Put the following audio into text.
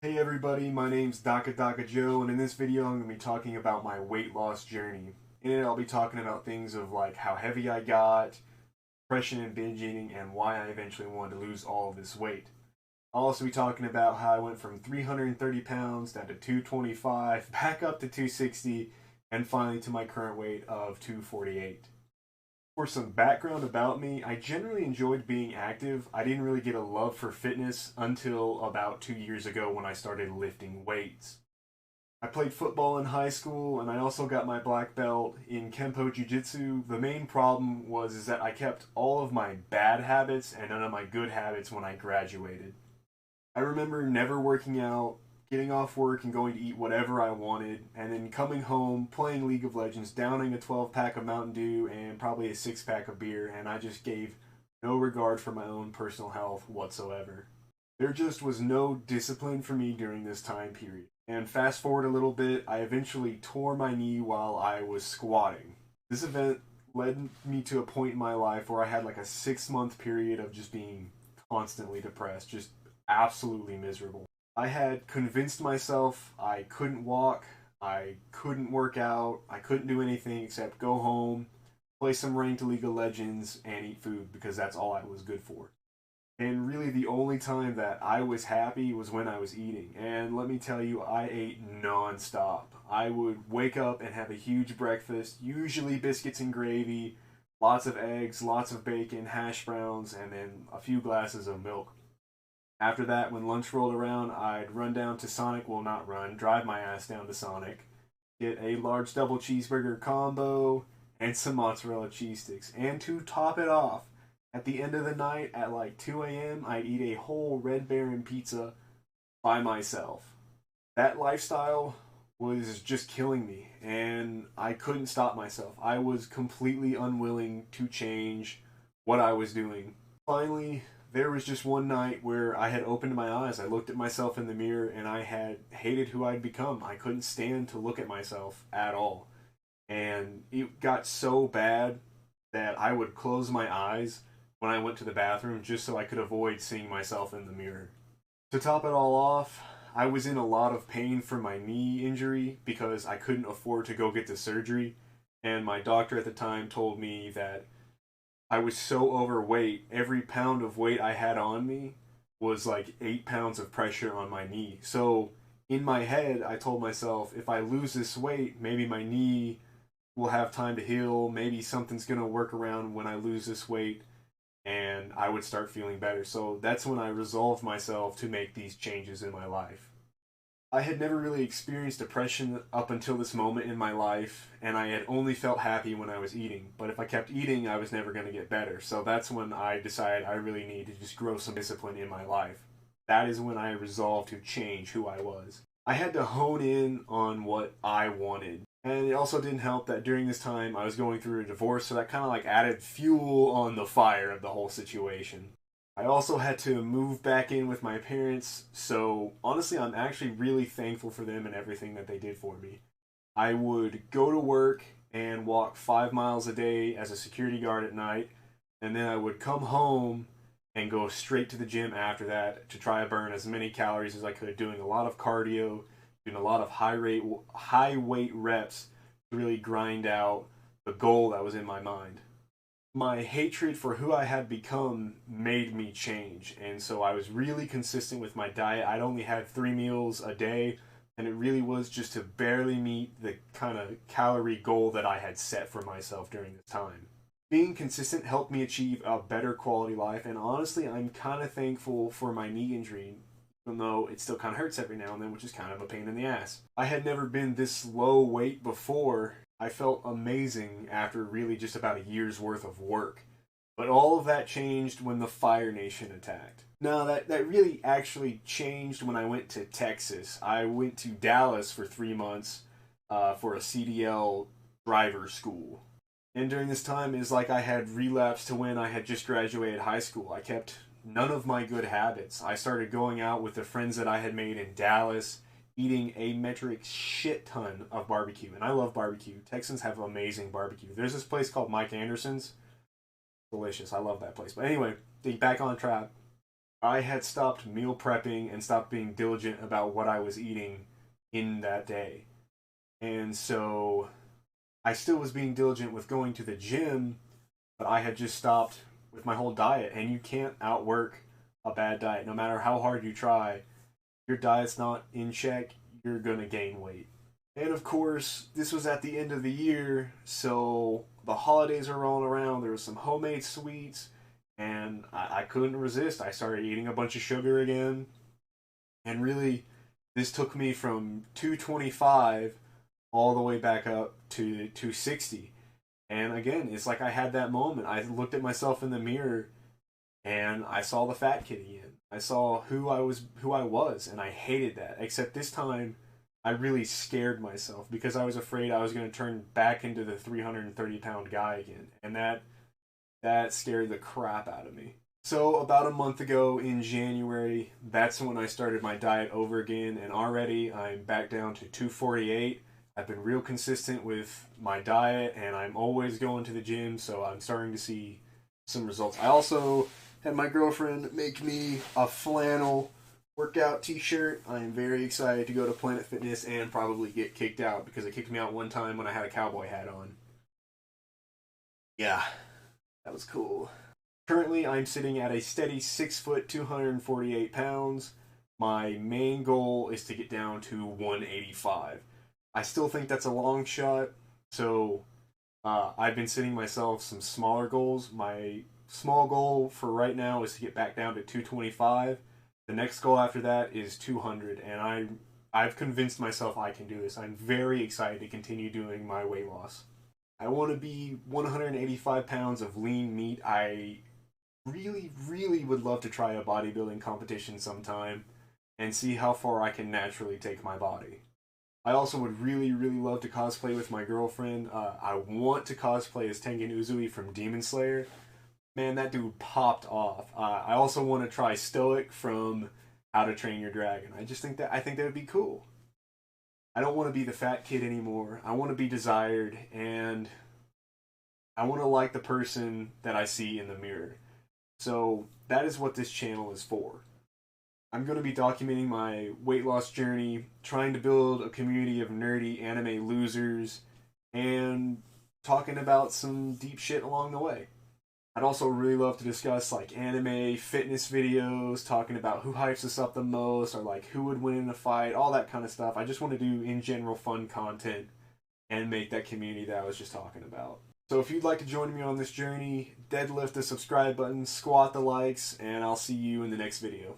Hey everybody, my name's Daka Joe, and in this video I'm going to be talking about my weight loss journey. In it I'll be talking about things of like how heavy I got, depression and binge eating, and why I eventually wanted to lose all of this weight. I'll also be talking about how I went from 330 pounds down to 225, back up to 260, and finally to my current weight of 248. For some background about me, I generally enjoyed being active. I didn't really get a love for fitness until about 2 years ago when I started lifting weights. I played football in high school and I also got my black belt in Kempo Jiu-Jitsu. The main problem was is that I kept all of my bad habits and none of my good habits when I graduated. I remember never working out, getting off work and going to eat whatever I wanted, and then coming home, playing League of Legends, downing a 12 pack of Mountain Dew and probably a 6 pack of beer, and I just gave no regard for my own personal health whatsoever. There just was no discipline for me during this time period. And fast forward a little bit, I eventually tore my knee while I was squatting. This event led me to a point in my life where I had like a 6 month period of just being constantly depressed, just absolutely miserable. I had convinced myself I couldn't walk, I couldn't work out, I couldn't do anything except go home, play some ranked League of Legends, and eat food because that's all I was good for. And really, the only time that I was happy was when I was eating. And let me tell you, I ate nonstop. I would wake up and have a huge breakfast, usually biscuits and gravy, lots of eggs, lots of bacon, hash browns, and then a few glasses of milk. After that, when lunch rolled around, I'd run down to Sonic. Well, not run, drive my ass down to Sonic. Get a large double cheeseburger combo and some mozzarella cheese sticks. And to top it off, at the end of the night at like 2 a.m., I'd eat a whole Red Baron pizza by myself. That lifestyle was just killing me, and I couldn't stop myself. I was completely unwilling to change what I was doing. Finally, there was just one night where I had opened my eyes. I looked at myself in the mirror and I had hated who I'd become. I couldn't stand to look at myself at all. And it got so bad that I would close my eyes when I went to the bathroom just so I could avoid seeing myself in the mirror. To top it all off, I was in a lot of pain from my knee injury because I couldn't afford to go get the surgery. And my doctor at the time told me that I was so overweight, every pound of weight I had on me was like 8 pounds of pressure on my knee. So in my head, I told myself, if I lose this weight, maybe my knee will have time to heal. Maybe something's going to work around when I lose this weight and I would start feeling better. So that's when I resolved myself to make these changes in my life. I had never really experienced depression up until this moment in my life, and I had only felt happy when I was eating. But if I kept eating, I was never going to get better. So that's when I decided I really need to just grow some discipline in my life. That is when I resolved to change who I was. I had to hone in on what I wanted. And it also didn't help that during this time I was going through a divorce, so that kind of like added fuel on the fire of the whole situation. I also had to move back in with my parents, so honestly, I'm actually really thankful for them and everything that they did for me. I would go to work and walk 5 miles a day as a security guard at night, and then I would come home and go straight to the gym after that to try to burn as many calories as I could, doing a lot of cardio, doing a lot of high weight reps to really grind out the goal that was in my mind. My hatred for who I had become made me change. And so I was really consistent with my diet. I'd only had 3 meals a day, and it really was just to barely meet the kind of calorie goal that I had set for myself during this time. Being consistent helped me achieve a better quality life, and honestly, I'm kind of thankful for my knee injury, even though it still kind of hurts every now and then, which is kind of a pain in the ass. I had never been this low weight before. I felt amazing after really just about a year's worth of work. But all of that changed when the Fire Nation attacked. No, that really actually changed when I went to Texas. I went to Dallas for 3 months for a CDL driver school. And during this time, it's like I had relapsed to when I had just graduated high school. I kept none of my good habits. I started going out with the friends that I had made in Dallas, eating a metric shit ton of barbecue. And I love barbecue. Texans have amazing barbecue. There's this place called Mike Anderson's. Delicious. I love that place. But anyway, back on track. I had stopped meal prepping and stopped being diligent about what I was eating in that day. And so I still was being diligent with going to the gym, but I had just stopped with my whole diet. And you can't outwork a bad diet. No matter how hard you try, your diet's not in check, you're going to gain weight. And of course, this was at the end of the year, so the holidays are rolling around. There was some homemade sweets, and I couldn't resist. I started eating a bunch of sugar again. And really, this took me from 225 all the way back up to 260. And again, it's like I had that moment. I looked at myself in the mirror and I saw the fat kid again. I saw who I was, and I hated that. Except this time, I really scared myself because I was afraid I was going to turn back into the 330-pound guy again, and that scared the crap out of me. So about a month ago in January, that's when I started my diet over again, and already I'm back down to 248. I've been real consistent with my diet, and I'm always going to the gym, so I'm starting to see some results. I also had my girlfriend make me a flannel workout t-shirt. I am very excited to go to Planet Fitness and probably get kicked out because it kicked me out one time when I had a cowboy hat on. Yeah, that was cool. Currently, I'm sitting at a steady 6 foot, 248 pounds. My main goal is to get down to 185. I still think that's a long shot, so I've been setting myself some smaller goals. My small goal for right now is to get back down to 225. The next goal after that is 200, and I've convinced myself I can do this. I'm very excited to continue doing my weight loss. I want to be 185 pounds of lean meat. I really, really would love to try a bodybuilding competition sometime and see how far I can naturally take my body. I also would really, really love to cosplay with my girlfriend. I want to cosplay as Tengen Uzui from Demon Slayer. Man, that dude popped off. I also want to try Stoic from How to Train Your Dragon. I think that would be cool. I don't want to be the fat kid anymore. I want to be desired, and I want to like the person that I see in the mirror. So that is what this channel is for. I'm going to be documenting my weight loss journey, trying to build a community of nerdy anime losers, and talking about some deep shit along the way. I'd also really love to discuss like anime fitness videos, talking about who hypes us up the most, or like who would win in a fight, all that kind of stuff. I just want to do in general fun content and make that community that I was just talking about. So if you'd like to join me on this journey, deadlift the subscribe button, squat the likes, and I'll see you in the next video.